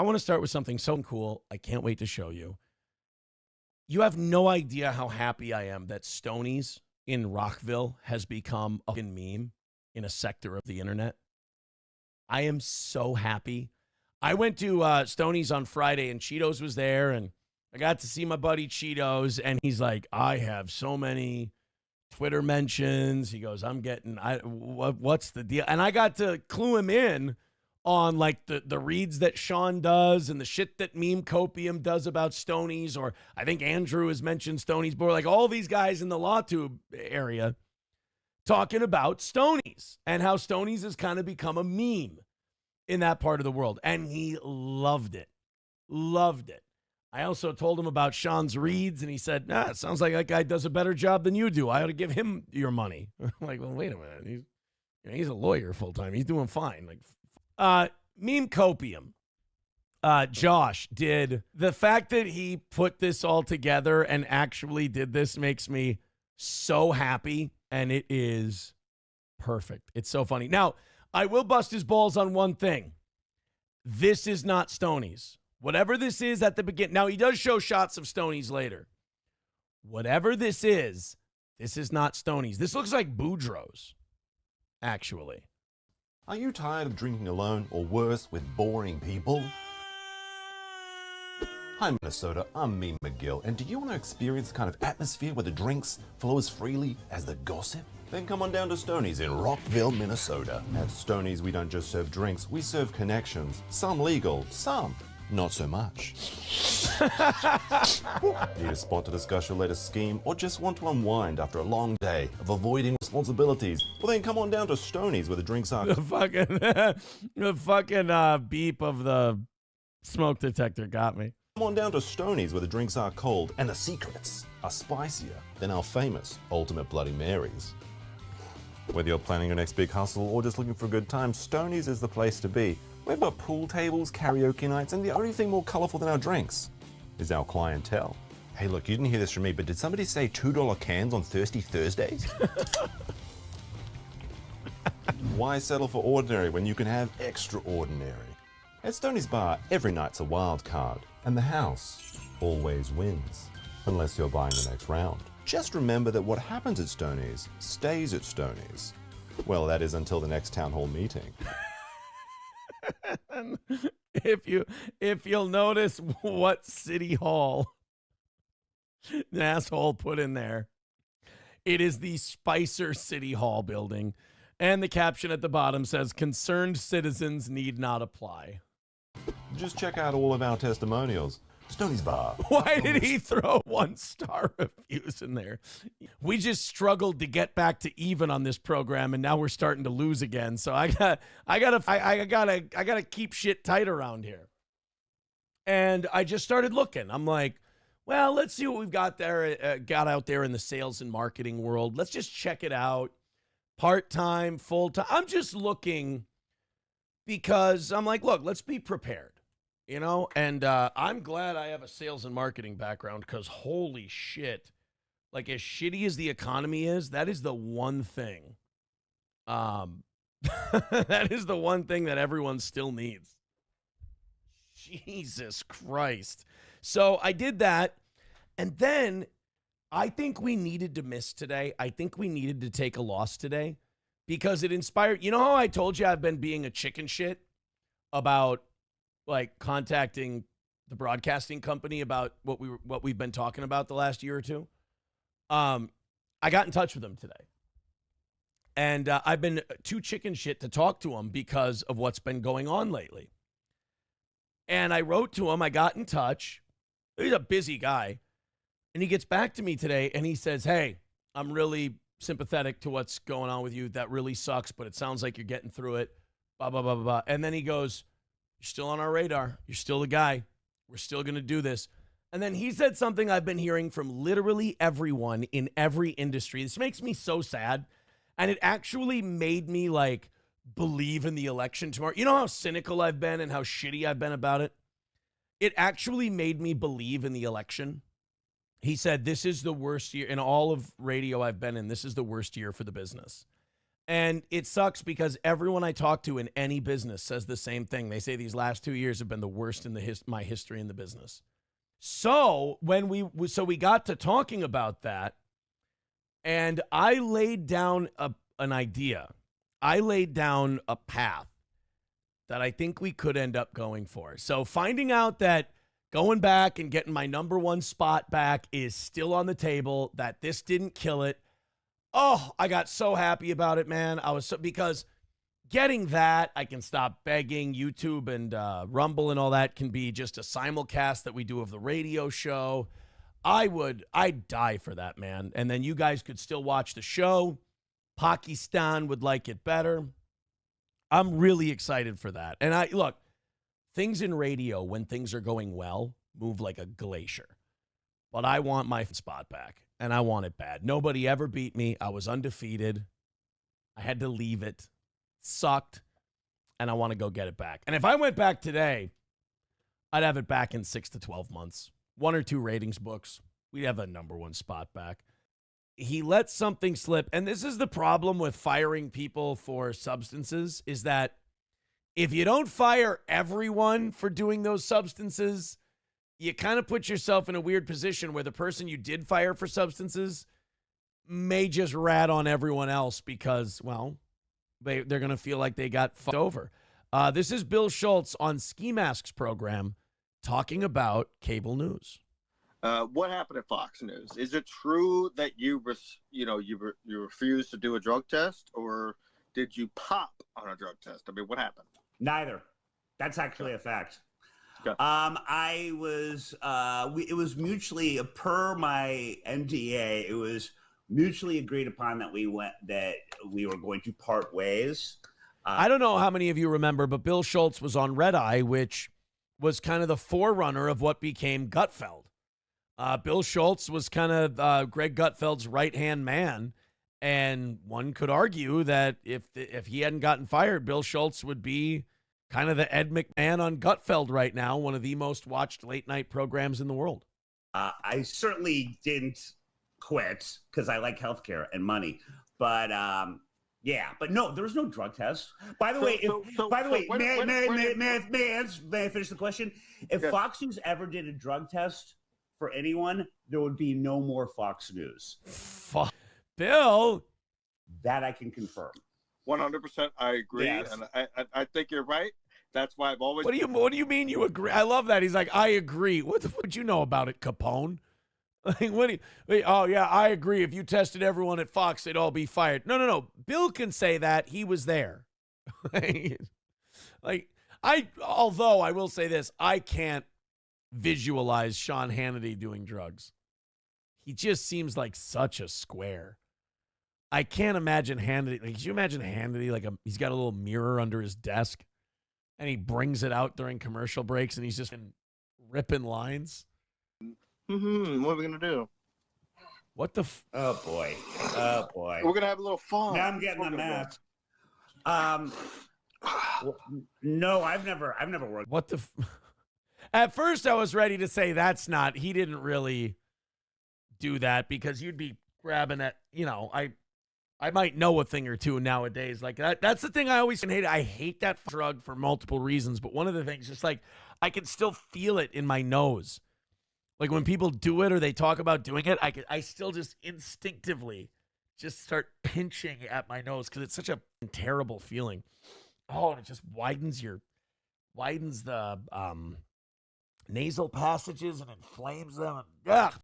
I want to start with something so cool. I can't wait to show you. You have no idea how happy I am that Stoney's in Rockville has become a fucking meme in a sector of the internet. I am so happy. I went to Stoney's on Friday, and Cheetos was there, and I got to see my buddy Cheetos, and he's like, I have so many Twitter mentions. He goes, what's the deal? And I got to clue him in on like the reads that Sean does and the shit that Meme Copium does about Stoney's, or I think Andrew has mentioned Stoney's board, like all these guys in the LawTube area talking about Stoney's and how Stoney's has kind of become a meme in that part of the world. And he loved it. Loved it. I also told him about Sean's reads, and he said, it sounds like that guy does a better job than you do. I ought to give him your money. I'm like, well, wait a minute. He's a lawyer full time. He's doing fine. Like, Meme Copium, Josh, did the fact that he put this all together and actually did this makes me so happy, and it is perfect. It's so funny. Now, I will bust his balls on one thing. This is not Stoney's. Whatever this is at the beginning. Now, he does show shots of Stoney's later. Whatever this is not Stoney's. This looks like Boudreaux's, actually. Are you tired of drinking alone, or worse, with boring people? Hi Minnesota, I'm Meme McGill, and do you want to experience the kind of atmosphere where the drinks flow as freely as the gossip? Then come on down to Stoney's in Rockville, Minnesota. At Stoney's, we don't just serve drinks, we serve connections. Some legal, some not so much. Need a spot to discuss your latest scheme, or just want to unwind after a long day of avoiding responsibilities? Well, then come on down to Stoney's where the drinks are... The fucking beep of the smoke detector got me. Come on down to Stoney's where the drinks are cold and the secrets are spicier than our famous Ultimate Bloody Marys. Whether you're planning your next big hustle or just looking for a good time, Stoney's is the place to be. We've got pool tables, karaoke nights, and the only thing more colorful than our drinks is our clientele. Hey, look, you didn't hear this from me, but did somebody say $2 cans on Thirsty Thursdays? Why settle for ordinary when you can have extraordinary? At Stoney's Bar, every night's a wild card, and the house always wins, unless you're buying the next round. Just remember that what happens at Stoney's stays at Stoney's. Well, that is until the next town hall meeting. If you'll notice what City Hall the asshole put in there, it is the Spicer City Hall building, and the caption at the bottom says, "Concerned citizens need not apply." Just check out all of our testimonials. Stoney's Bar. Why did he throw 1-star reviews in there? We just struggled to get back to even on this program, and now we're starting to lose again. So I gotta keep shit tight around here. And I just started looking. I'm like, well, let's see what we've got there. Got out there in the sales and marketing world. Let's just check it out. Part-time, full-time. I'm just looking because I'm like, look, let's be prepared. You know, and I'm glad I have a sales and marketing background, because holy shit, like as shitty as the economy is, that is the one thing. That is the one thing that everyone still needs. Jesus Christ. So I did that. And then I think we needed to miss today. I think we needed to take a loss today because it inspired. You know how I told you I've been being a chicken shit about like contacting the broadcasting company about what we've been talking about the last year or two? I got in touch with them today. And I've been too chicken shit to talk to him because of what's been going on lately. And I wrote to him. I got in touch. He's a busy guy. And he gets back to me today and he says, hey, I'm really sympathetic to what's going on with you. That really sucks, but it sounds like you're getting through it. Blah, blah, blah, blah, blah. And then he goes, you're still on our radar. You're still the guy. We're still going to do this. And then he said something I've been hearing from literally everyone in every industry. This makes me so sad. And it actually made me like believe in the election tomorrow. You know how cynical I've been and how shitty I've been about it? It actually made me believe in the election. He said, this is the worst year in all of radio I've been in. This is the worst year for the business. And it sucks because everyone I talk to in any business says the same thing. They say these last 2 years have been the worst in my history in the business. So when we got to talking about that, and I laid down an idea. I laid down a path that I think we could end up going for. So finding out that going back and getting my number one spot back is still on the table, that this didn't kill it. Oh, I got so happy about it, man. Because getting that, I can stop begging. YouTube and Rumble and all that can be just a simulcast that we do of the radio show. I'd die for that, man. And then you guys could still watch the show. Pakistan would like it better. I'm really excited for that. And look, things in radio, when things are going well, move like a glacier. But I want my spot back, and I want it bad. Nobody ever beat me. I was undefeated. I had to leave it. Sucked. And I want to go get it back. And if I went back today, I'd have it back in 6 to 12 months. 1 or 2 ratings books. We'd have a number one spot back. He let something slip. And this is the problem with firing people for substances, is that if you don't fire everyone for doing those substances, you kind of put yourself in a weird position where the person you did fire for substances may just rat on everyone else because, well, they're going to feel like they got fucked over. This is Bill Schultz on Ski Mask's program talking about cable news. What happened at Fox News? Is it true that you refused to do a drug test, or did you pop on a drug test? I mean, what happened? Neither. That's actually a fact. Okay. I was. It was mutually per my NDA. It was mutually agreed upon that we were going to part ways. I don't know how many of you remember, but Bill Schultz was on Red Eye, which was kind of the forerunner of what became Gutfeld. Bill Schultz was kind of Greg Gutfeld's right-hand man, and one could argue that if he hadn't gotten fired, Bill Schultz would be kind of the Ed McMahon on Gutfeld right now, one of the most watched late-night programs in the world. I certainly didn't quit because I like healthcare and money, but yeah, but no, there was no drug test. By the way, may I finish the question? If Fox News ever did a drug test for anyone, there would be no more Fox News. Bill, that I can confirm. 100%, I agree, yes. And I think you're right. That's why I've always. What do you mean you agree? I love that. He's like, I agree. What the fuck would you know about it, Capone? Like, oh yeah, I agree. If you tested everyone at Fox, they'd all be fired. No. Bill can say that. He was there. Although I will say this, I can't visualize Sean Hannity doing drugs. He just seems like such a square. I can't imagine Hannity. Like, could you imagine Hannity he's got a little mirror under his desk and he brings it out during commercial breaks and he's just ripping lines? What are we going to do? What the Oh, boy. We're going to have a little fun. Now I'm getting the math. No, I've never worked. What the At first, I was ready to say he didn't really do that because you'd be grabbing at, I might know a thing or two nowadays. Like that's the thing I always hate. I hate that drug for multiple reasons, but one of the things, just like I can still feel it in my nose. Like when people do it or they talk about doing it, I still just instinctively just start pinching at my nose because it's such a terrible feeling. Oh, and it just widens the nasal passages and inflames them. Ugh.